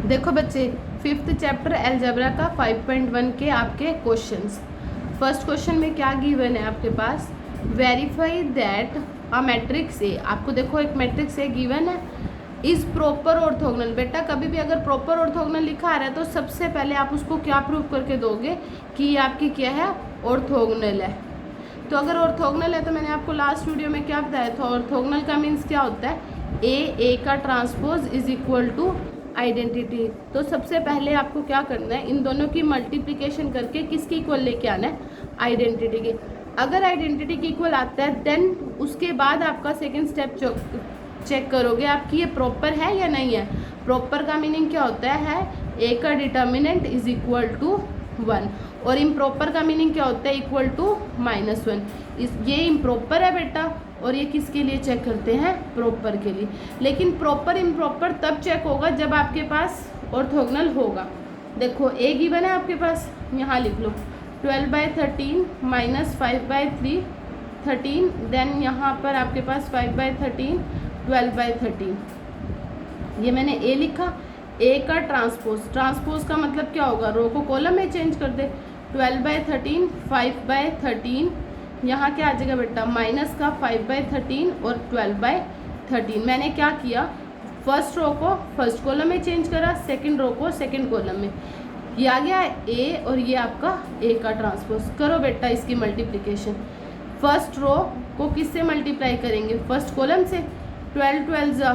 देखो बच्चे, 5th chapter algebra का 5.1 के आपके क्वेश्चंस। फर्स्ट क्वेश्चन में क्या गिवन है आपके पास, verify that a matrix A. आपको देखो एक मैट्रिक्स ए गिवन है, इज प्रॉपर ऑर्थोगोनल। बेटा कभी भी अगर प्रॉपर ऑर्थोगोनल लिखा आ रहा है तो सबसे पहले आप उसको क्या प्रूव करके दोगे कि ये आपकी क्या है, ऑर्थोगोनल है। तो अगर ऑर्थोगोनल है तो मैंने आपको लास्ट वीडियो में क्या बताया था, ऑर्थोगोनल का मीन्स क्या होता है, ए का transpose is equal to identity. तो सबसे पहले आपको क्या करना है, इन दोनों की मल्टीप्लिकेशन करके किसकी इक्वल लेके आना है, आइडेंटिटी के। अगर आइडेंटिटी की इक्वल आता है देन उसके बाद आपका सेकंड स्टेप चेक करोगे आपकी ये प्रॉपर है या नहीं है। प्रॉपर का मीनिंग क्या होता है, ए का डिटर्मिनेंट इज इक्वल टू 1, और इम्प्रॉपर का मीनिंग क्या होता है, इक्वल टू -1। ये इम्प्रॉपर है बेटा, और ये किसके लिए चेक करते हैं, प्रॉपर के लिए। लेकिन प्रॉपर इम्प्रॉपर तब चेक होगा जब आपके पास ऑर्थोगोनल होगा। देखो ए गिवन है आपके पास, यहाँ लिख लो 12/13 -5/3 13, देन यहाँ पर आपके पास 5/13 12/13। ये मैंने ए लिखा। ए का ट्रांसपोज का मतलब क्या होगा, रो को कॉलम में चेंज कर दे। 12/13 5/13, यहाँ क्या आ जाएगा बेटा, माइनस का 5/13 और 12/13। मैंने क्या किया, फर्स्ट रो को फर्स्ट कॉलम में चेंज करा, सेकंड रो को सेकंड कॉलम में। ये आ गया ए, और ये आपका ए का ट्रांसपोज। करो बेटा इसकी मल्टीप्लिकेशन। फर्स्ट रो को किससे मल्टीप्लाई करेंगे, फर्स्ट कॉलम से। 12 12 जा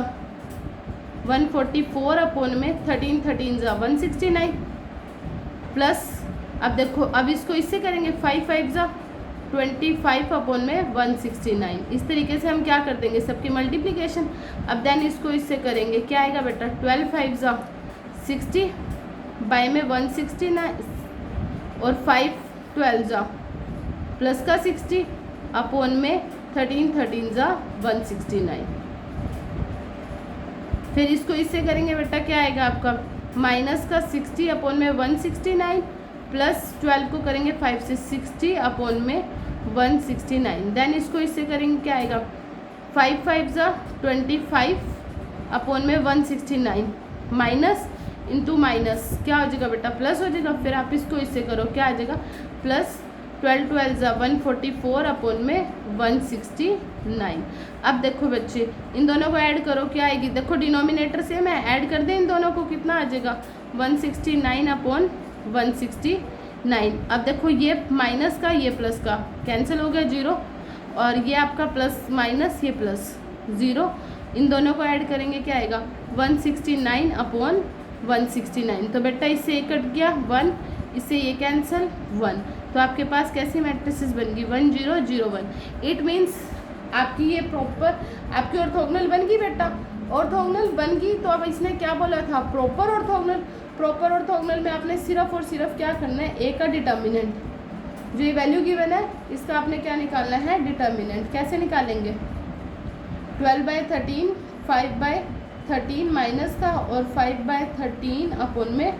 144 अपॉन में 13 13 जा 169 प्लस, अब देखो अब इसको इससे करेंगे 5 5 जा 25 अपॉन में 169। इस तरीके से हम क्या कर देंगे, सबकी मल्टीप्लिकेशन। अब देन इसको इससे करेंगे, क्या आएगा बेटा, 12 5 जा 60 बाय में 169 और 5 12 जा प्लस का 60 अपॉन में 13 13 जा 169। फिर इसको इससे करेंगे बेटा, क्या आएगा आपका, माइनस का 60 अपॉन में 169 प्लस 12 को करेंगे 5 से 60 अपॉन में 169। देन इसको इससे करेंगे, क्या आएगा, 5 5 जा 25 अपॉन में 169 माइनस इंटू माइनस क्या हो जाएगा बेटा, प्लस हो जाएगा। फिर आप इसको इससे करो, क्या आ जाएगा, प्लस 12 12 जा 144 अपॉन में 169। अब देखो बच्चे इन दोनों को ऐड करो, क्या आएगी, देखो डिनोमिनेटर सेम है, ऐड कर दें इन दोनों को, कितना आ जाएगा 169 अपॉन 169। अब देखो ये माइनस का ये प्लस का कैंसिल हो गया 0, और ये आपका प्लस माइनस ये प्लस 0, इन दोनों को ऐड करेंगे, क्या आएगा 169 अपॉन 169। तो बेटा इससे ये कट गया 1, इससे ये कैंसिल 1, तो आपके पास कैसी मैट्रिसेस बन गई, 1 0 0 1। इट मीन्स आपकी ये प्रॉपर आपकी ऑर्थोगोनल बन गई बेटा। ऑर्थोगोनल बन गई तो अब इसने क्या बोला था, प्रॉपर ऑर्थोगोनल। प्रॉपर ऑर्थोगोनल में आपने सिर्फ और सिर्फ क्या करना है, ए का डिटर्मिनेंट, जो ये वैल्यू गिवन है इसका आपने क्या निकालना है, डिटर्मिनेंट। कैसे निकालेंगे, 12/13 5/13 माइनस का और 5/13 अपॉन में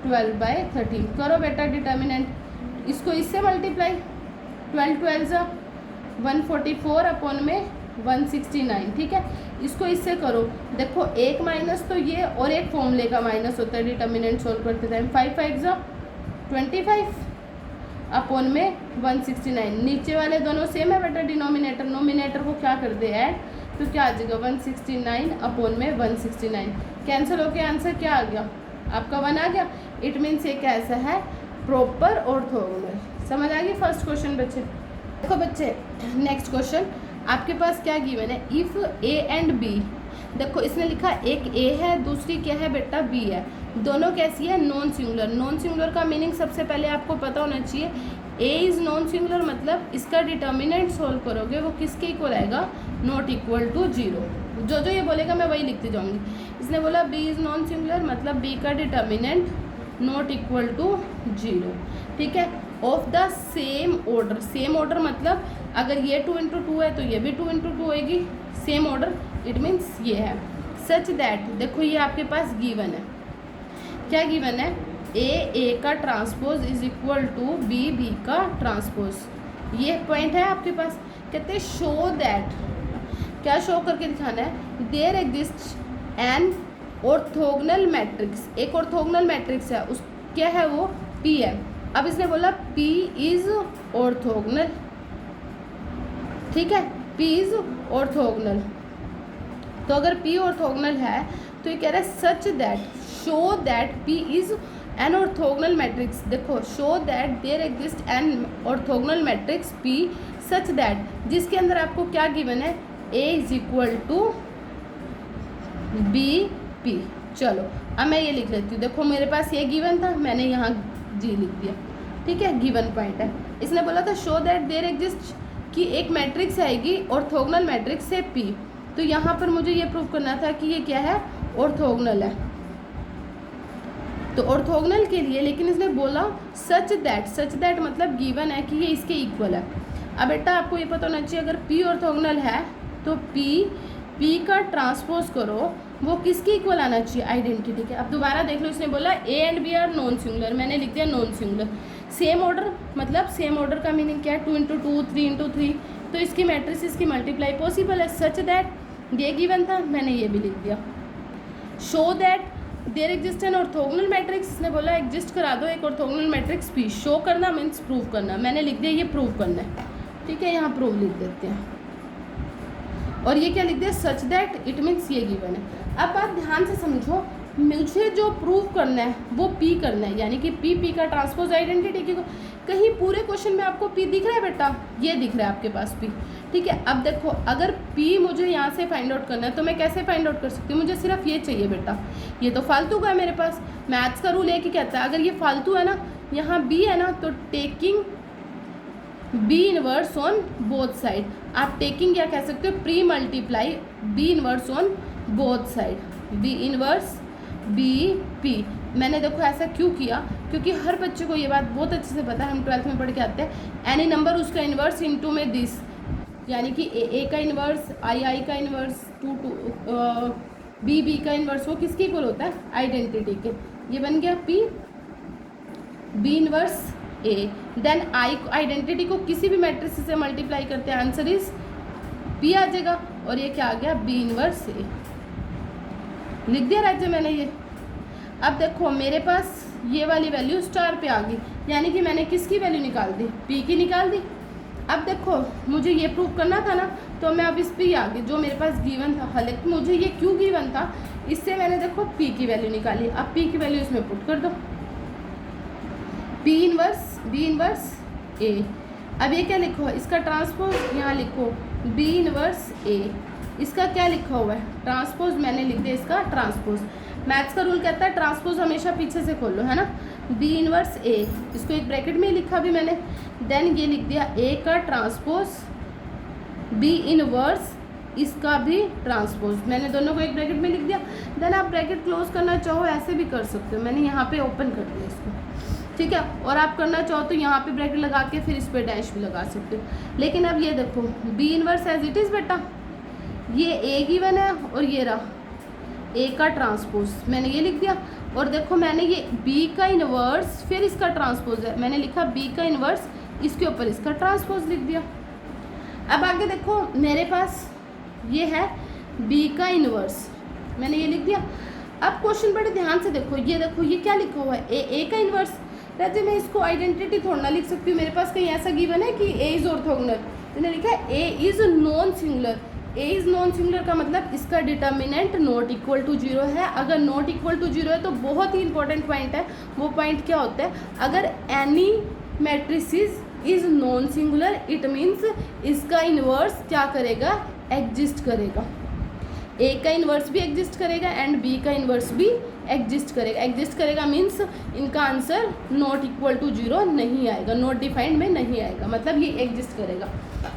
12/13। करो बेटा डिटर्मिनेंट, इसको इससे मल्टीप्लाई, 12 12 जा 144 अपॉन में 169, ठीक है। इसको इससे करो, देखो एक माइनस तो ये और एक फॉर्मूले का माइनस होता है डिटर्मिनेंट सोल्व करते टाइम। 5 5 जा 25 अपॉन में 169। नीचे वाले दोनों सेम है बेटा, डिनोमिनेटर नोमिनेटर को क्या कर दे ऐड, तो क्या आ जाएगा 169 अपॉन में 169। कैंसिल होके आंसर क्या आ गया आपका 1 आ गया। इट मीन्स ये कैसा है, प्रॉपर ऑर्थोगोनल। समझ आ गई फर्स्ट क्वेश्चन बच्चे। देखो बच्चे नेक्स्ट क्वेश्चन आपके पास क्या गिवन है, इफ़ ए एंड बी। देखो इसने लिखा एक ए है, दूसरी क्या है बेटा, बी है। दोनों कैसी है, नॉन सिंगुलर। नॉन सिंगुलर का मीनिंग सबसे पहले आपको पता होना चाहिए, ए इज़ नॉन सिंगुलर मतलब इसका डिटर्मिनेंट सोल्व करोगे वो किसके इक्वल आएगा, नॉट इक्वल टू 0। जो जो ये बोलेगा मैं वही लिखती जाऊँगी। इसने बोला बी इज़ नॉन सिंगुलर मतलब बी का डिटर्मिनेंट नॉट इक्वल टू 0, ठीक है। Of the same order, same order मतलब अगर ये 2 × 2 है तो ये भी 2 × 2 होएगी, सेम ऑर्डर। इट मीन्स ये है सच दैट, देखो ये आपके पास गिवन है, क्या गिवन है, ए का transpose is equal to B का ट्रांसपोज। ये पॉइंट है आपके पास। कहते हैं शो दैट, क्या शो करके दिखाना है, there exist an orthogonal matrix, एक ऑर्थोगोनल मैट्रिक्स है, उस क्या है वो P है। अब इसने बोला P इज ऑर्थोगोनल, ठीक है, P इज ऑर्थोगोनल। तो अगर P ऑर्थोगोनल है तो ये कह रहा है such that, show that P is an orthogonal matrix. देखो, show that there exist an orthogonal matrix P such that, जिसके अंदर आपको क्या गिवन है, A is equal to B P. चलो अब मैं ये लिख लेती हूँ। देखो मेरे पास ये गिवन था, मैंने यहाँ जी लिख दिया, ठीक है, गिवन पॉइंट है। इसने बोला था शो दैट देयर एग्जिस्ट, कि एक मैट्रिक्स आएगी ऑर्थोगोनल मैट्रिक्स से P, तो यहाँ पर मुझे ये प्रूव करना था कि ये क्या है, ऑर्थोगोनल है। तो ऑर्थोगोनल के लिए, लेकिन इसने बोला सच दैट मतलब गिवन है कि ये इसके इक्वल है। अब बेटा आपको ये पता होना चाहिए, अगर P ऑर्थोगोनल है तो P का ट्रांसपोज करो, वो किसकी इक्वल आना चाहिए, आइडेंटिटी के। अब दोबारा देख लो, इसने बोला A and B are non singular, मैंने लिख दिया नॉन सिंगुलर। सेम ऑर्डर, मतलब सेम ऑर्डर का मीनिंग क्या है, 2 × 2 3 × 3, तो इसकी मैट्रिसेस की मल्टीप्लाई पॉसिबल है। सच दैट ये गिवन था, मैंने ये भी लिख दिया। Show that there exist an orthogonal matrix, इसने बोला एग्जिस्ट करा दो एक ऑर्थोगोनल मैट्रिक्स P। शो करना मीन्स प्रूव करना, मैंने लिख दिया ये प्रूव करना है, ठीक है, यहाँ प्रूव लिख देते हैं। और ये क्या लिख दिया, सच दैट, इट मीन्स ये गिवन है। अब बात ध्यान से समझो, मुझे जो प्रूव करना है वो P करना है, यानी कि P का ट्रांसपोज आइडेंटिटी की। कहीं पूरे क्वेश्चन में आपको P दिख रहा है बेटा, ये दिख रहा है आपके पास P, ठीक है। अब देखो, अगर P मुझे यहाँ से फाइंड आउट करना है तो मैं कैसे फाइंड आउट कर सकती हूँ, मुझे सिर्फ ये चाहिए बेटा, ये तो फालतू का है मेरे पास। मैथ्स का रूल है कि कहता है अगर ये फालतू है ना, यहाँ B है ना, तो taking B inverse on both side, आप टेकिंग क्या कह सकते हो, pre multiply B inverse on both side, B inverse B P। मैंने देखो ऐसा क्यों किया, क्योंकि हर बच्चे को ये बात बहुत अच्छे से पता है, हम 12th में पढ़ के आते हैं, एनी नंबर उसका इन्वर्स इनटू में दिस, यानी कि A का इन्वर्स, I का इन्वर्स, B का इन्वर्स, वो किसके इक्वल होता है, आइडेंटिटी के। ये बन गया P, B inverse A, then I identity को किसी भी मैट्रिक्स से मल्टीप्लाई करते हैं, आंसर इज P आ जाएगा, और ये क्या आ गया, B इन्वर्स A। लिख दिया राज्य मैंने ये। अब देखो मेरे पास ये वाली वैल्यू स्टार पे आ गई, यानी कि मैंने किसकी वैल्यू निकाल दी, P की निकाल दी। अब देखो मुझे ये प्रूव करना था ना, तो मैं अब इस पे आ गई जो मेरे पास गिवन था, हालांकि मुझे ये क्यों गिवन था, इससे मैंने देखो P की वैल्यू निकाली। अब P की वैल्यू इसमें पुट कर दो, B इनवर्स A। अब ये क्या लिखो है, इसका ट्रांसपोज यहाँ लिखो B इनवर्स A, इसका क्या लिखा हुआ है, ट्रांसपोज, मैंने लिख दिया इसका ट्रांसपोज। मैथ्स का रूल कहता है ट्रांसपोज हमेशा पीछे से खोलो, है ना। B इनवर्स A, इसको एक ब्रैकेट में ही लिखा भी मैंने, देन ये लिख दिया A का ट्रांसपोज, B इनवर्स इसका भी ट्रांसपोज, मैंने दोनों को एक ब्रैकेट में लिख दिया। देन आप ब्रैकेट क्लोज करना चाहो ऐसे भी कर सकते हो, मैंने यहाँ पे ओपन कर दिया इसको, ठीक है। और आप करना चाहो तो यहाँ पे ब्रैकेट लगा के फिर इस पे डैश भी लगा सकते हो। लेकिन अब ये देखो B inverse as it is बेटा, ये A गिवन है और ये रहा A का ट्रांसपोज, मैंने ये लिख दिया। और देखो मैंने ये B का इन्वर्स फिर इसका ट्रांसपोज है, मैंने लिखा B का इन्वर्स, इसके ऊपर इसका ट्रांसपोज लिख दिया। अब आगे देखो मेरे पास ये है B का इन्वर्स, मैंने ये लिख दिया। अब क्वेश्चन बड़े ध्यान से देखो, ये क्या लिखा हुआ है, A का इन्वर्स। राज्य मैं इसको आइडेंटिटी थोड़ा ना लिख सकती हूँ, मेरे पास कहीं ऐसा गिवन है कि A इज ऑर्थोगोनल, मैंने लिखा है A is non singular. A is non singular का मतलब इसका डिटर्मिनेंट नॉट इक्वल टू 0 है। अगर नॉट इक्वल टू 0 है तो बहुत ही इंपॉर्टेंट पॉइंट है, वो पॉइंट क्या होता है, अगर any matrices is non singular it means इसका इन्वर्स क्या करेगा, एग्जिस्ट करेगा। A का इन्वर्स भी एग्जिस्ट करेगा एंड B का इन्वर्स भी एग्जिस्ट करेगा। एग्जिस्ट करेगा मीन्स इनका आंसर नॉट इक्वल टू 0 नहीं आएगा, नॉट डिफाइंड में नहीं आएगा, मतलब ये एग्जिस्ट करेगा।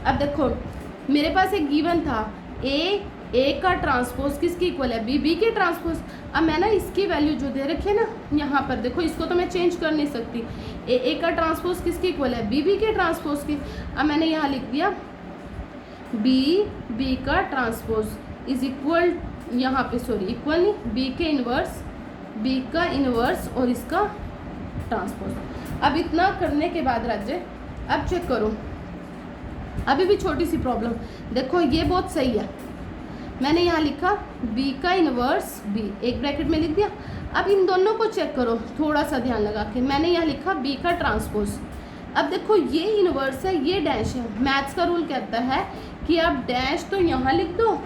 अब देखो मेरे पास एक गिवन था A का ट्रांसपोज किसकी इक्वल है, B के ट्रांसपोज। अब मैं ना इसकी वैल्यू जो दे रखी है ना यहाँ पर, देखो इसको तो मैं चेंज कर नहीं सकती, A का ट्रांसपोज किसकी इक्वल है, B के ट्रांसपोज की। अब मैंने यहाँ लिख दिया B का ट्रांसपोज इज इक्वल, यहाँ पे सॉरी इक्वल नहीं, B का इन्वर्स और इसका ट्रांसपोज। अब इतना करने के बाद राज्य अब चेक करो, अभी भी छोटी सी प्रॉब्लम देखो, ये बहुत सही है, मैंने यहाँ लिखा बी का इन्वर्स बी, एक ब्रैकेट में लिख दिया। अब इन दोनों को चेक करो थोड़ा सा ध्यान लगा के, मैंने यहाँ लिखा बी का ट्रांसपोज। अब देखो ये इन्वर्स है, ये डैश है। मैथ्स का रूल कहता है कि आप डैश तो यहाँ लिख दो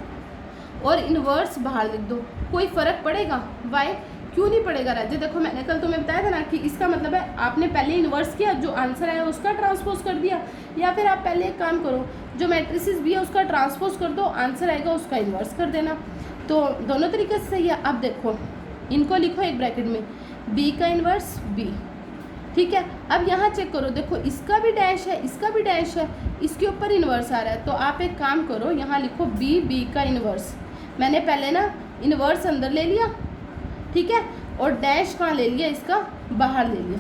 और इन्वर्स बाहर लिख दो, कोई फ़र्क पड़ेगा? वाई? क्यों नहीं पड़ेगा राजे? देखो मैंने कल तुम्हें बताया था ना कि इसका मतलब है आपने पहले इन्वर्स किया, जो आंसर आया उसका ट्रांसपोज कर दिया, या फिर आप पहले एक काम करो, जो मैट्रिसेस भी है उसका ट्रांसपोज कर दो, आंसर आएगा उसका इन्वर्स कर देना। तो दोनों तरीके से सही है। अब देखो इनको लिखो एक ब्रैकेट में, बी का इन्वर्स बी, ठीक है। अब यहाँ चेक करो, देखो इसका भी डैश है, इसका भी डैश है, इसके ऊपर इन्वर्स आ रहा है। तो आप एक काम करो, यहाँ लिखो बी, बी का इन्वर्स। मैंने पहले ना इन्वर्स अंदर ले लिया, ठीक है, और डैश कहाँ ले लिया, इसका बाहर ले लिया,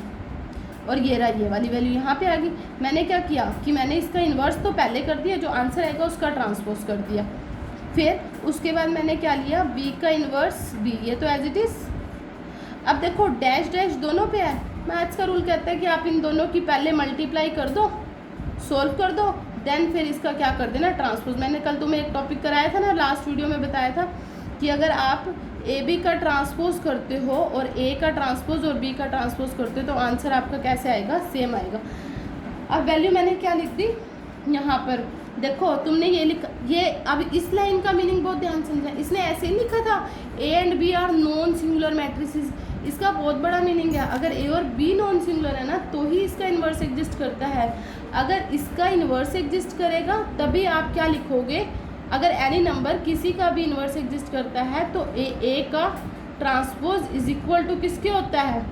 और ये रहा ये वाली वैल्यू यहाँ पे आ गई। मैंने क्या किया कि मैंने इसका इन्वर्स तो पहले कर दिया, जो आंसर आएगा उसका ट्रांसपोज कर दिया। फिर उसके बाद मैंने क्या लिया, बी का इन्वर्स बी, ये तो एज इट इज़। अब देखो डैश डैश दोनों पे है, मैथ्स का रूल कहता है कि आप इन दोनों की पहले मल्टीप्लाई कर दो, सोल्व कर दो, देन फिर इसका क्या कर देना, ट्रांसपोज। मैंने कल तुम्हें एक टॉपिक कराया था ना, लास्ट वीडियो में बताया था कि अगर आप ए बी का ट्रांसपोज करते हो और ए का ट्रांसपोज और बी का ट्रांसपोज करते हो तो आंसर आपका कैसे आएगा, सेम आएगा। अब वैल्यू मैंने क्या लिख दी यहाँ पर, देखो तुमने ये लिखा, ये अब इस लाइन का मीनिंग बहुत ध्यान से समझा। इसने ऐसे ही लिखा था A and B are non singular matrices, इसका बहुत बड़ा मीनिंग है, अगर ए और बी नॉन सिंगुलर है ना तो ही इसका इन्वर्स एग्जिस्ट करता है। अगर इसका इन्वर्स एग्जिस्ट करेगा तभी आप क्या लिखोगे, अगर एनी नंबर किसी का भी इन्वर्स एग्जिस्ट करता है तो ए का ट्रांसपोज इज इक्वल टू किसके होता है,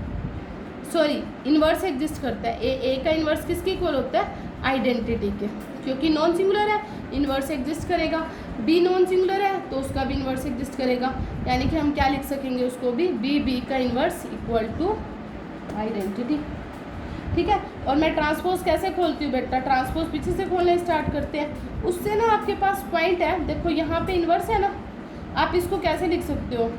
सॉरी इन्वर्स एग्जिस्ट करता है, ए का इन्वर्स किसके इक्वल होता है, आइडेंटिटी के, क्योंकि नॉन सिंगुलर है इन्वर्स एग्जिस्ट करेगा। बी नॉन सिंगुलर है तो उसका भी इन्वर्स एग्जिस्ट करेगा, यानी कि हम क्या लिख सकेंगे उसको भी, बी का इन्वर्स इक्वल टू आइडेंटिटी, ठीक है। और मैं ट्रांसपोज कैसे खोलती हूँ बेटा, ट्रांसपोज पीछे से खोलने स्टार्ट करते हैं, उससे ना आपके पास पॉइंट है, देखो यहाँ पे इन्वर्स है ना, आप इसको कैसे लिख सकते हो,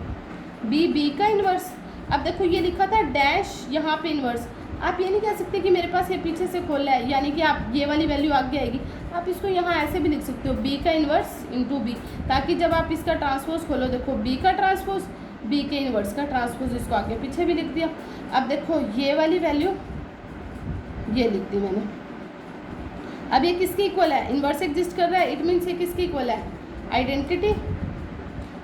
बी का इन्वर्स। अब देखो ये लिखा था डैश, यहाँ पे इन्वर्स, आप ये नहीं कह सकते कि मेरे पास ये पीछे से खोला है, यानी कि आप ये वाली वैल्यू आगे आएगी, आप इसको यहाँ ऐसे भी लिख सकते हो, बी का इन्वर्स इंटू बी, ताकि जब आप इसका ट्रांसपोज खोलो, देखो बी का ट्रांसपोज, बी के इन्वर्स का ट्रांसपोज, इसको आगे पीछे भी लिख दिया। अब देखो ये वाली वैल्यू ये लिख दी मैंने। अब ये किसके इक्वल है, इन्वर्स एग्जिस्ट कर रहा है, इट मीन्स ये किसके इक्वल है, आइडेंटिटी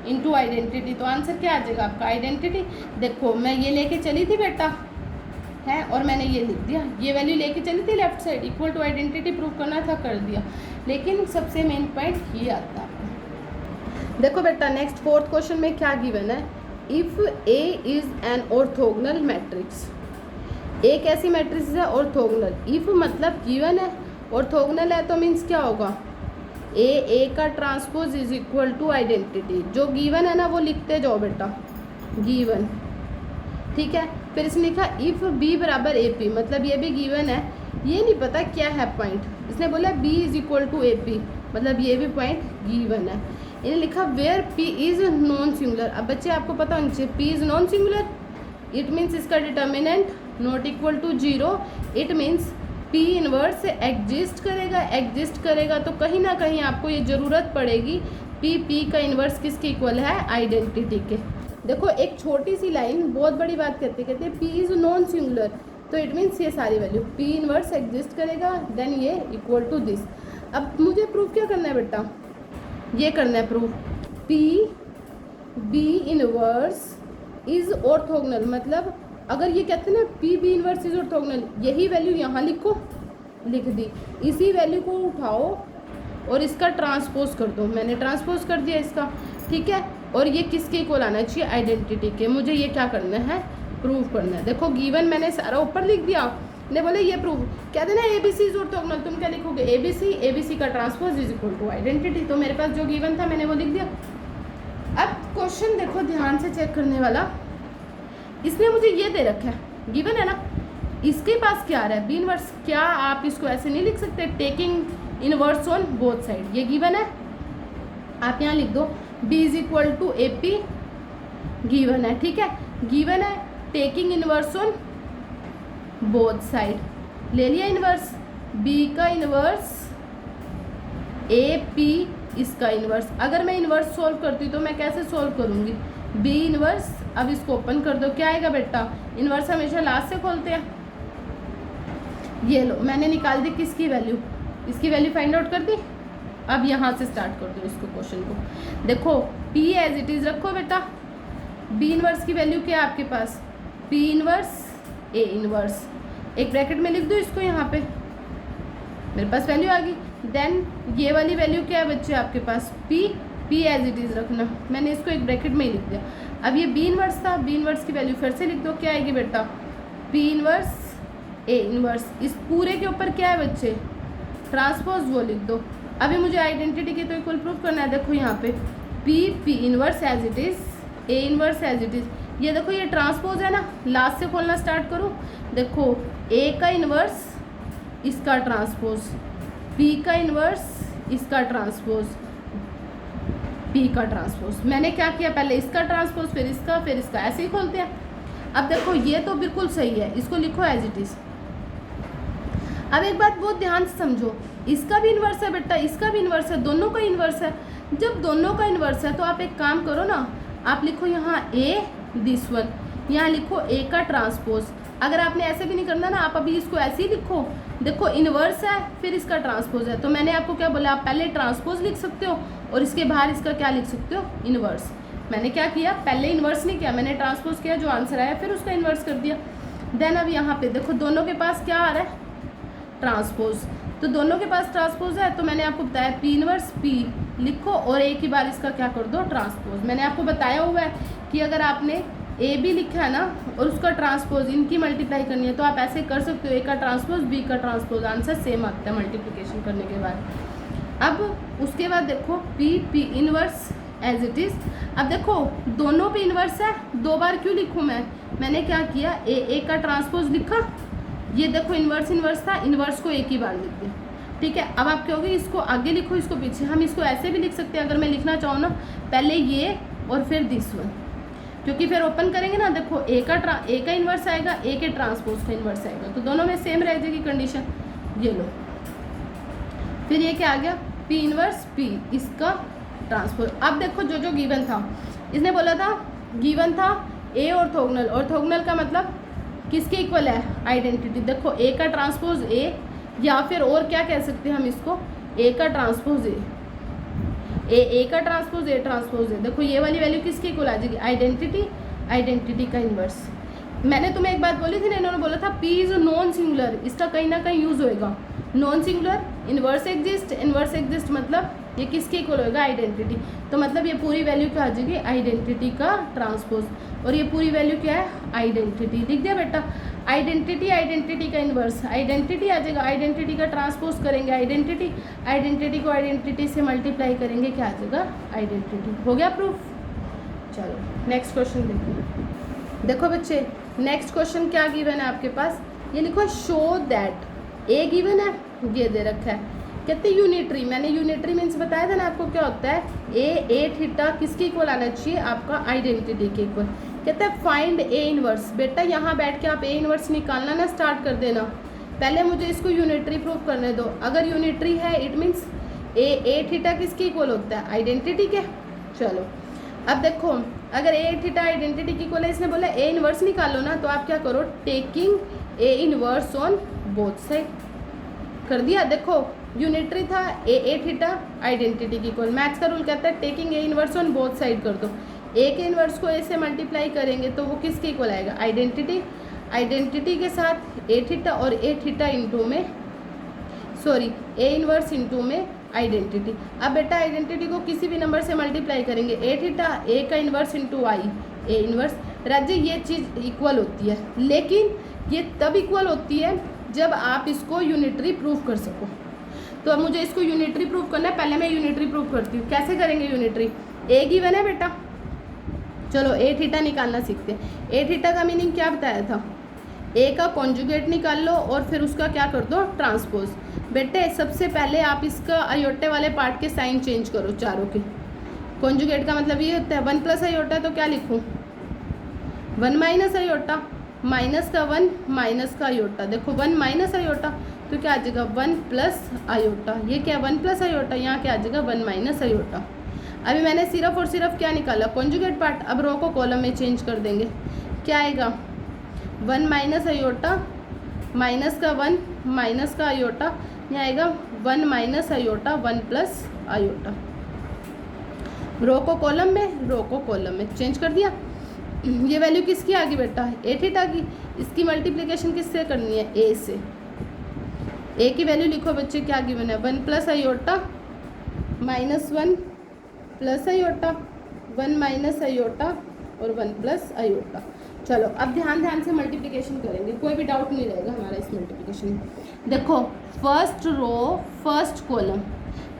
इंटू आइडेंटिटी, तो आंसर क्या आ जाएगा आपका, आइडेंटिटी। देखो मैं ये लेके चली थी बेटा है, और मैंने ये लिख दिया, ये वैल्यू लेके चली थी left side, equal to identity prove करना था, कर दिया। लेकिन सबसे मेन पॉइंट ये आता है आपको। देखो बेटा नेक्स्ट फोर्थ क्वेश्चन में क्या गिवन है, if A is an orthogonal matrix, एक ऐसी मैट्रिक्स है ऑर्थोगोनल, इफ मतलब गिवन है, ऑर्थोगोनल है तो मीन्स क्या होगा, ए का transpose is equal to identity, जो गिवन है ना वो लिखते जाओ बेटा, गिवन, ठीक है। फिर इसने लिखा इफ बी बराबर ए पी, मतलब ये भी गिवन है, ये नहीं पता क्या है पॉइंट, इसने बोला B is equal to A P, मतलब ये भी पॉइंट गिवन है। इन्हें लिखा where P is non singular, अब बच्चे आपको पता होना चाहिए P is non singular, it means इसका determinant not equal to 0, it means P inverse exist करेगा तो कहीं ना कहीं आपको ये ज़रूरत पड़ेगी पी का इन्वर्स किसके इक्वल है, आइडेंटिटी के। देखो एक छोटी सी लाइन बहुत बड़ी बात कहते हैं पी इज़ नॉन सिंगुलर, तो इट मीन्स ये सारी वैल्यू पी इन्वर्स एग्जिस्ट करेगा, देन ये इक्वल टू दिस। अब मुझे प्रूफ क्या करना है बेटा, ये करना है proof, P B inverse is orthogonal, मतलब अगर ये कहते हैं ना P B inverse is orthogonal, यही वैल्यू यहाँ लिख दी, इसी वैल्यू को उठाओ और इसका ट्रांसपोज कर दो, मैंने ट्रांसपोज कर दिया इसका, ठीक है। और ये किसके इक्वल आना चाहिए, आइडेंटिटी के। मुझे ये क्या करना है, प्रूव करना है। देखो गिवन मैंने सारा ऊपर लिख दिया, ने बोले ये प्रूव, कहते ना A B C is orthogonal, तुम क्या लिखोगे, ए बी सी का transpose is equal to identity, तो मेरे पास जो गिवन था मैंने वो लिख दिया। अब क्वेश्चन देखो ध्यान से चेक करने वाला, इसने मुझे ये दे रखा है, गिवन है ना, इसके पास क्या आ रहा है, बी इनवर्स, क्या आप इसको ऐसे नहीं लिख सकते, taking inverse on both side, ये गिवन है, आप यहाँ लिख दो B is equal to A P, given है, ठीक है, गिवन है, taking inverse on both side, ले लिया इनवर्स, बी का इनवर्स ए पी इसका इन्वर्स। अगर मैं इन्वर्स सोल्व करती हूँ तो मैं कैसे सोल्व करूँगी, बी इन्वर्स। अब इसको ओपन कर दो, क्या आएगा बेटा, इन्वर्स हमेशा लास्ट से खोलते हैं। ये लो मैंने निकाल दी किसकी वैल्यू, इसकी वैल्यू फाइंड आउट कर दी। अब यहाँ से स्टार्ट कर दो इसको, क्वेश्चन को देखो, पी एज इट इज़ रखो बेटा। बी इन्वर्स की वैल्यू क्या है आपके पास, पी इन्वर्स ए इन्वर्स, एक ब्रैकेट में लिख दो इसको, यहाँ पे मेरे पास वैल्यू आ गई। देन ये वाली वैल्यू क्या है बच्चे आपके पास, पी एज इट इज़ रखना, मैंने इसको एक ब्रैकेट में ही लिख दिया। अब ये बी इन्वर्स था, बी इन्वर्स की वैल्यू फिर से लिख दो, क्या आएगी बेटा, पी इन्वर्स ए इन्वर्स। इस पूरे के ऊपर क्या है बच्चे, ट्रांसपोज, वो लिख दो। अभी मुझे आइडेंटिटी के तो इक्वल प्रूफ करना है। देखो यहाँ पे P inverse as it is, A inverse as it is. ये देखो ये ट्रांसपोज है ना, लास्ट से खोलना स्टार्ट करूँ। देखो ए का इन्वर्स इसका ट्रांसपोज, पी का इन्वर्स इसका ट्रांसपोज, पी का ट्रांसपोज। मैंने क्या किया, पहले इसका ट्रांसपोज फिर इसका, ऐसे ही खोलते हैं। अब देखो ये तो बिल्कुल सही है, इसको लिखो एज इट इज़। अब एक बात बहुत ध्यान से समझो, इसका भी इन्वर्स है बेटा, इसका भी इन्वर्स है, दोनों का इन्वर्स है। जब दोनों का इन्वर्स है तो आप एक काम करो ना, आप लिखो यहाँ ए दिस वन, यहाँ लिखो ए का ट्रांसपोज। अगर आपने ऐसे भी नहीं करना ना, आप अभी इसको ऐसे ही लिखो। देखो इन्वर्स है फिर इसका ट्रांसपोज है, तो मैंने आपको क्या बोला, आप पहले ट्रांसपोज लिख सकते हो और इसके बाहर इसका क्या लिख सकते हो, इन्वर्स। मैंने क्या किया, पहले इन्वर्स नहीं किया, मैंने ट्रांसपोज किया, जो आंसर आया फिर उसका इन्वर्स कर दिया। देन अब यहाँ पे देखो दोनों के पास क्या आ रहा है, ट्रांसपोज, तो दोनों के पास ट्रांसपोज है, तो मैंने आपको बताया पी इन्वर्स पी लिखो और एक ही बार इसका क्या कर दो, ट्रांसपोज। मैंने आपको बताया हुआ है कि अगर आपने ए भी लिखा है ना और उसका ट्रांसपोज इनकी मल्टीप्लाई करनी है तो आप ऐसे कर सकते हो, ए का ट्रांसपोज बी का ट्रांसपोज, आंसर सेम आता है मल्टीप्लिकेशन करने के बाद। अब उसके बाद देखो P inverse as it is. अब देखो दोनों पे इन्वर्स है, दो बार क्यों लिखूँ मैंने क्या किया, ए का ट्रांसपोज लिखा, ये देखो इन्वर्स था, इन्वर्स को एक ही बार लिख दिया। ठीक है, अब आप कहोगे इसको आगे लिखो इसको पीछे, हम इसको ऐसे भी लिख सकते हैं अगर मैं लिखना चाहूँ ना, पहले ये और फिर दिस वन, क्योंकि फिर ओपन करेंगे ना, देखो ए का इन्वर्स आएगा, ए के ट्रांसपोज का इन्वर्स आएगा, तो दोनों में सेम रह जाएगी कंडीशन। ये लो फिर ये क्या आ गया, पी इन्वर्स पी इसका ट्रांसपोज। अब देखो जो गिवन था, इसने बोला था गिवन था ए ऑर्थोगोनल, ऑर्थोगोनल का मतलब किसके इक्वल है, आइडेंटिटी। देखो ए का ट्रांसपोज ए, या फिर और क्या कह सकते हैं हम इसको, ए का ट्रांसपोज ए का ट्रांसपोज ए ट्रांसपोज ए। देखो ये वाली वैल्यू किसके इक्वल आ जाएगी, आइडेंटिटी का इन्वर्स। मैंने तुम्हें एक बात बोली थी ना, इन्होंने बोला था पी इज नॉन सिंगुलर, इसका कहीं ना कहीं यूज होएगा, नॉन सिंगुलर इन्वर्स एग्जिस्ट मतलब ये किसके इक्वल होएगा, आइडेंटिटी। तो मतलब ये पूरी वैल्यू क्या आ जाएगी, आइडेंटिटी का ट्रांसपोज, और ये पूरी वैल्यू क्या है, आइडेंटिटी। लिख दिया बेटा, आइडेंटिटी का इन्वर्स, आइडेंटिटी आ जाएगा, आइडेंटिटी का ट्रांसपोज करेंगे आइडेंटिटी को आइडेंटिटी से मल्टीप्लाई करेंगे, क्या आ जाएगा, आइडेंटिटी। हो गया प्रूफ। चलो नेक्स्ट क्वेश्चन देखिए। देखो बच्चे नेक्स्ट क्वेश्चन क्या गिवन है आपके पास, ये लिखो शो दैट ए गिवन है, ये दे रखा है, कहते हैं यूनिटरी। मैंने यूनिटरी मीन्स बताया था ना आपको क्या होता है, ए थीटा किसके इक्वल आना चाहिए, आपका आइडेंटिटी के इक्वल। कहते हैं फाइंड ए इन्वर्स। बेटा यहाँ बैठ के आप ए इन्वर्स निकालना ना स्टार्ट कर देना, पहले मुझे इसको यूनिटरी प्रूफ करने दो। अगर यूनिटरी है इट मीन्स ए थीटा किसके इक्वल होता है, आइडेंटिटी के। चलो अब देखो अगर ए थीटा आइडेंटिटी की इक्वल है, इसने बोला ए इन्वर्स निकालो ना, तो आप क्या करो, taking A inverse on both side कर दिया। देखो यूनिटरी था ए थीटा आइडेंटिटी की इक्वल, मैथ्स का रूल कहता है taking A inverse on both side कर दो। ए के इन्वर्स को ए से मल्टीप्लाई करेंगे तो वो किसके इक्वल आएगा, आइडेंटिटी के साथ ए थीटा, और ए थीटा इंटू में ए इन्वर्स इंटू में आइडेंटिटी। अब बेटा आइडेंटिटी को किसी भी नंबर से मल्टीप्लाई करेंगे, ए थीटा ए का inverse into I A inverse. राज्य ये चीज़ इक्वल होती है, लेकिन ये तब इक्वल होती है जब आप इसको यूनिटरी प्रूफ कर सको। तो अब मुझे इसको यूनिटरी प्रूफ करना है, पहले मैं यूनिटरी प्रूफ करती हूँ। कैसे करेंगे यूनिटरी, ए गिवन है बेटा, चलो ए थीटा निकालना सीखते हैं। ए थीटा का मीनिंग क्या बताया था, ए का कॉन्जुगेट निकाल लो और फिर उसका क्या कर दो, ट्रांसपोज। बेटे सबसे पहले आप इसका अयोटे वाले पार्ट के साइन चेंज करो चारों के। कॉन्जुगेट का मतलब ये होता है 1 प्लस अयोटा, तो क्या लिखूँ 1 माइनस अयोटा, माइनस का 1 माइनस का अयोटा। देखो 1 माइनस अयोटा तो क्या आ जाएगा 1 प्लस आयोटा। ये क्या 1 प्लस आयोटा, यहाँ क्या आ जाएगा 1 माइनस आयोटा। अभी मैंने सिर्फ और सिर्फ क्या निकाला, कॉन्जुगेट पार्ट। अब रो को कॉलम में चेंज कर देंगे, क्या आएगा 1 माइनस आयोटा, माइनस का 1 माइनस का आयोटा, यहाँ आएगा 1 माइनस आयोटा 1 प्लस आयोटा। रो को कॉलम में, रो को कॉलम में चेंज कर दिया। ये वैल्यू किसकी आ गई बेटा, ए थीटा की। इसकी मल्टीप्लिकेशन किससे करनी है, ए से। ए की वैल्यू लिखो बच्चे, क्या गिवन है 1 plus iota minus 1 plus iota, 1 minus iota और 1 प्लस आयोटा। चलो अब ध्यान से मल्टीप्लिकेशन करेंगे, कोई भी डाउट नहीं रहेगा हमारा इस मल्टीप्लिकेशन में। देखो फर्स्ट रो फर्स्ट कॉलम,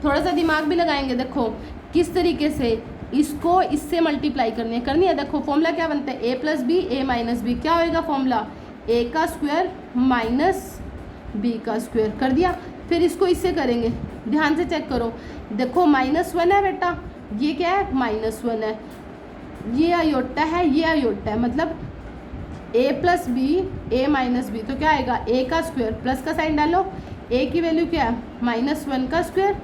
थोड़ा सा दिमाग भी लगाएंगे। देखो किस तरीके से इसको इससे मल्टीप्लाई करनी है। देखो फॉर्मूला क्या बनता है, ए प्लस बी ए माइनस बी। क्या होएगा फॉर्मूला, ए का स्क्वायर माइनस बी का स्क्वायर। कर दिया। फिर इसको इससे करेंगे, ध्यान से चेक करो। देखो -1 है बेटा, ये क्या है -1 है, ये आयोटा है, ये आयोटा है, मतलब ए प्लस बी ए माइनस बी। तो क्या आएगा, ए का स्क्वायर, प्लस का साइन डालो, ए की वैल्यू क्या है -1 का square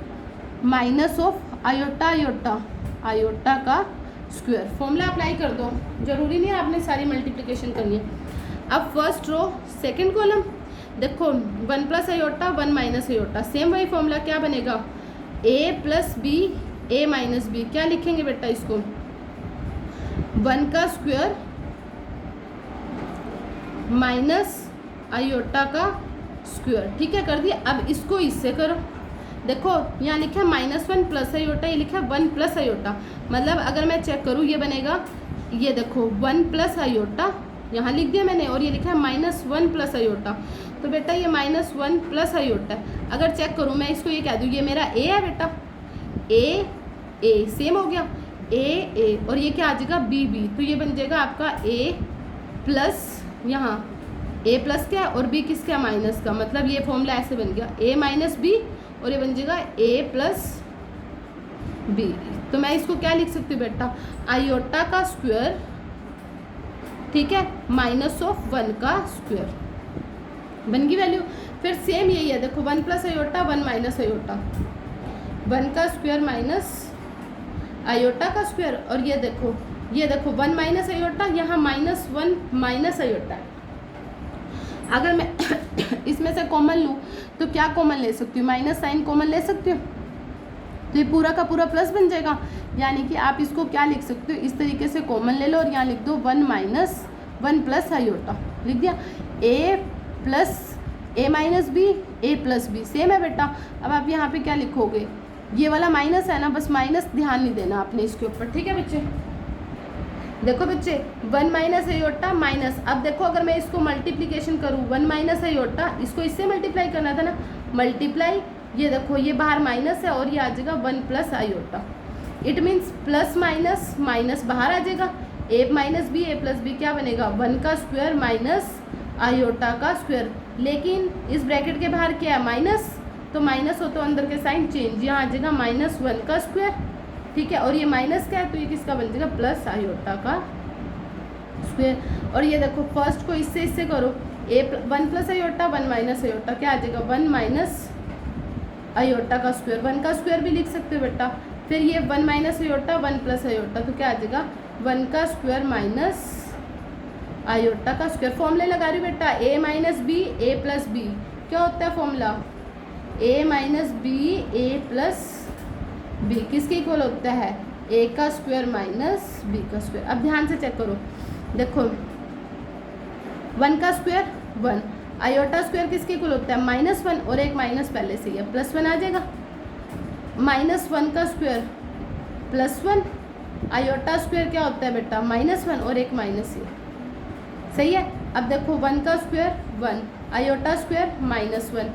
minus of iota iota iota का स्क्वायर। फॉर्मूला अप्लाई कर दो, जरूरी नहीं है आपने सारी मल्टीप्लिकेशन करनी है। अब फर्स्ट रो सेकंड कॉलम, देखो 1 plus iota 1 minus iota, same वही फॉर्मूला। क्या बनेगा, ए प्लस बी ए माइनस बी। क्या लिखेंगे बेटा इसको, 1 का स्क्वायर माइनस आयोटा का स्क्वायर। ठीक है, कर दिया। अब इसको इससे करो। देखो यहाँ लिखा है -1 प्लस आयोटा, ये लिखा है 1 प्लस आयोटा। मतलब अगर मैं चेक करूँ ये बनेगा, ये देखो 1 प्लस आयोटा यहाँ लिख दिया मैंने, और ये लिखा है -1 प्लस आयोटा। तो बेटा ये -1 प्लस आयोटा है। अगर चेक करूँ मैं इसको, ये कह दूँ ये मेरा ए है बेटा, ए ए सेम हो गया, ए और ये क्या आ जाएगा बी बी। तो ये बन जाएगा आपका ए प्लस, यहाँ ए प्लस क्या और बी किसका माइनस का। मतलब ये फॉर्मूला ऐसे बन गया ए माइनस बी, और ये बन जाएगा ए प्लस बी। तो मैं इसको क्या लिख सकती हूँ बेटा, आयोटा का स्क्वायर, ठीक है, माइनस ऑफ 1 का स्क्वायर। बन गई वैल्यू। फिर सेम यही है, देखो 1 प्लस आयोटा 1 माइनस आयोटा, 1 का स्क्वायर माइनस आयोटा का स्क्वायर। और ये देखो 1 माइनस आयोटा, यहाँ -1 माइनस आयोटा। अगर मैं इसमें से कॉमन लूँ तो क्या कॉमन ले सकती हूँ, माइनस साइन कॉमन ले सकती हूँ, तो ये पूरा का पूरा प्लस बन जाएगा। यानी कि आप इसको क्या लिख सकते हो, इस तरीके से कॉमन ले लो और यहाँ लिख दो 1 माइनस 1 प्लस आयोटा। लिख दिया, ए प्लस ए माइनस बी ए प्लस बी, सेम है बेटा। अब आप यहाँ पे क्या लिखोगे, ये वाला माइनस है ना, बस माइनस, ध्यान नहीं देना आपने इसके ऊपर। ठीक है बच्चे, देखो बच्चे 1 माइनस आयोटा माइनस। अब देखो अगर मैं इसको मल्टीप्लिकेशन करूँ, 1 माइनस आयोटा, इसको इससे मल्टीप्लाई करना था ना, मल्टीप्लाई, ये देखो ये बाहर माइनस है और ये आ जाएगा 1 plus iota. It means plus minus minus बाहर आ जाएगा, ए माइनस बी ए प्लस बी क्या बनेगा 1 का स्क्वायर माइनस आयोटा का स्क्वायर। लेकिन इस ब्रैकेट के बाहर क्या है माइनस, तो माइनस हो तो अंदर के साइन चेंज, यहाँ आ जाएगा -1 का स्क्वायर। ठीक है, और ये माइनस का है तो ये किसका बन जाएगा प्लस आयोटा का स्क्वायर। और ये देखो फर्स्ट को इससे करो, 1 प्लस आयोटा 1 माइनस आयोटा, क्या आ जाएगा 1 माइनस आयोटा का स्क्वायर। 1 का स्क्वायर भी लिख सकते हो बेटा। फिर ये 1 माइनस आयोटा 1 प्लस आयोटा, तो क्या आ जाएगा 1 का स्क्वायर माइनस आयोटा का स्क्वायर। फॉर्मूले लगा रही हूँ बेटा, ए माइनस बी ए प्लस बी क्या होता है फॉर्मूला, ए माइनस बी ए प्लस बी किसके इक्वल होता है, ए का स्क्वायर माइनस बी का स्क्वायर। अब ध्यान से चेक करो, देखो 1 का स्क्वायर 1, आयोटा स्क्वायर किसके इक्वल होता है -1, और एक माइनस पहले से ही है, +1 आ जाएगा। -1 का स्क्वायर +1, आयोटा स्क्वायर क्या होता है बेटा -1 और एक माइनस ही, सही है। अब देखो 1 का स्क्वायर 1, आयोटा स्क्वायर -1,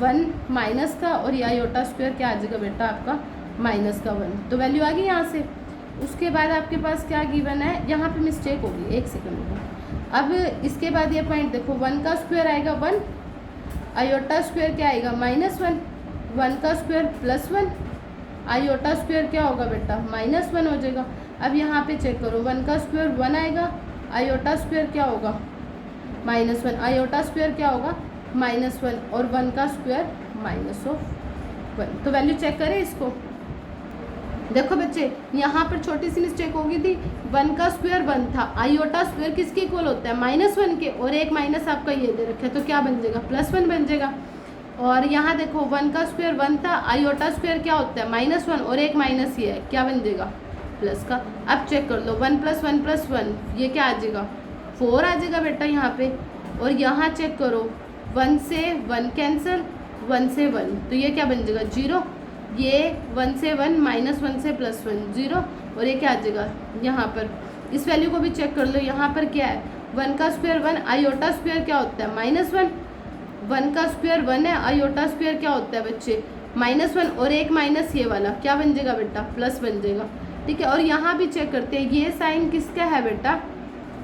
1 माइनस का, और ये आयोटा स्क्वायर क्या आ जाएगा बेटा आपका -1। तो वैल्यू आ गई यहाँ से। उसके बाद आपके पास क्या गिवन है, यहाँ पे मिस्टेक होगी, एक सेकंड रुको। अब इसके बाद ये पॉइंट देखो, 1 का स्क्वायर आएगा 1, आयोटा स्क्वायर क्या आएगा -1, 1 का स्क्वायर +1, आयोटा स्क्वायर क्या होगा बेटा -1 हो जाएगा। अब यहाँ पे चेक करो, 1 का स्क्वायर 1 आएगा, आयोटा स्क्वायर क्या होगा -1, आयोटा स्क्वायर क्या होगा -1 और 1 का स्क्वायर -1। तो वैल्यू चेक करें इसको। देखो बच्चे, यहाँ पर छोटी सी मिस्टेक हो गई थी, 1 का स्क्वायर 1 था, आयोटा स्क्वायर किसके इक्वल होता है, -1 के, और एक माइनस आपका ये दे रखा है, तो क्या बन जाएगा, +1 बन जाएगा। और यहाँ देखो 1 का स्क्वायर 1 था, आयोटा स्क्वायर क्या होता है, -1, और एक माइनस ये है, क्या बन जाएगा, प्लस का। अब चेक कर लो, 1 + 1 + 1 ये क्या आ जाएगा, 4 आ जाएगा बेटा यहाँ पे। और यहाँ चेक करो, 1 से 1 कैंसिल, 1 से 1, तो ये क्या बन जाएगा, 0। ये 1 से 1 -1 से +1 0, और ये क्या आ जाएगा यहाँ पर। इस वैल्यू को भी चेक कर लो, यहाँ पर क्या है, 1 का स्क्वायर 1, आयोटा स्क्वायर क्या होता है, -1, 1 का स्क्वायर 1 है, आयोटा स्क्वायर क्या होता है बच्चे, -1, और एक माइनस ये वाला क्या बन जाएगा बेटा, प्लस बन जाएगा। ठीक है, और यहाँ भी चेक करते हैं, ये साइन किसका है बेटा,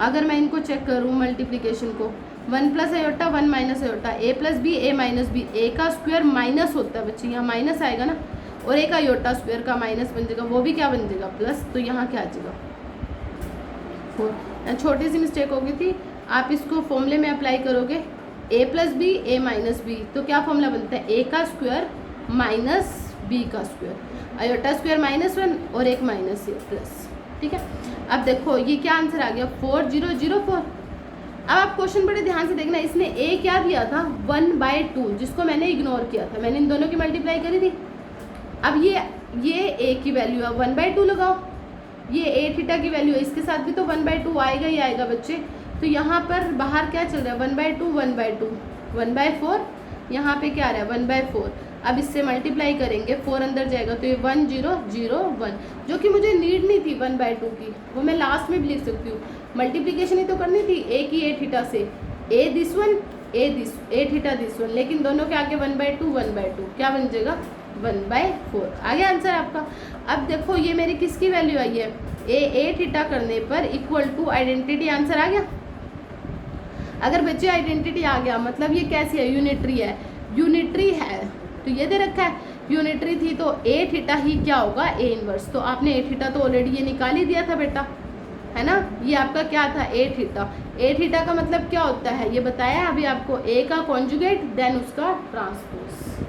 अगर मैं इनको चेक करूँ मल्टीप्लिकेशन को, 1 + iota 1 - iota, a + b a - b, a का स्क्वायर माइनस होता है बच्चे, यहाँ माइनस आएगा ना, और एक आयोटा स्क्वायर का माइनस बन जाएगा, वो भी क्या बन जाएगा, प्लस। तो यहाँ क्या आ जाएगा, 4। छोटी सी मिस्टेक हो गई थी, आप इसको फॉर्मूले में अप्लाई करोगे, a + b a - b, तो क्या फॉर्मूला बनता है, a का स्क्वायर माइनस b का स्क्वायर, आयोटा स्क्वायर -1 और एक माइनस ये प्लस। ठीक है, अब देखो ये क्या आंसर आ गया, 4004। अब आप क्वेश्चन बड़े ध्यान से देखना, इसने a क्या दिया था, 1/2, जिसको मैंने इग्नोर किया था, मैंने इन दोनों की मल्टीप्लाई करी थी। अब ये a की वैल्यू है, 1/2 लगाओ, ये a थीटा की वैल्यू है, इसके साथ भी तो 1/2 आएगा ही आएगा बच्चे। तो यहाँ पर बाहर क्या चल रहा है, 1/2 1/2 1/4, यहाँ पे क्या आ रहा है, 1/4। अब इससे मल्टीप्लाई करेंगे, 4 अंदर जाएगा, तो ये 1001, जो कि मुझे नीड नहीं थी 1/2 की, वो मैं लास्ट में भी लिख सकती हूँ। मल्टीप्लिकेशन ही तो करनी थी a की a थीटा से, a this one a theta this one, लेकिन दोनों के आगे 1/2 1/2 क्या बन जाएगा, 1/4 आ गया आंसर आपका। अब देखो ये मेरी किसकी वैल्यू आई है, a थीटा करने पर इक्वल टू आइडेंटिटी, आंसर आ गया। अगर बच्चे आइडेंटिटी आ गया मतलब ये कैसी है, यूनिटरी है, यूनिटरी है तो ये दे रखा है, यूनिटरी थी तो a थीटा ही क्या होगा, a इनवर्स। तो आपने a थीटा तो ऑलरेडी ये निकाल ही दिया था बेटा, है ना, ये आपका क्या था, a थीटा। a थीटा का मतलब क्या होता है ये बताया अभी आपको, a का कॉन्जुगेट देन उसका ट्रांसपोज।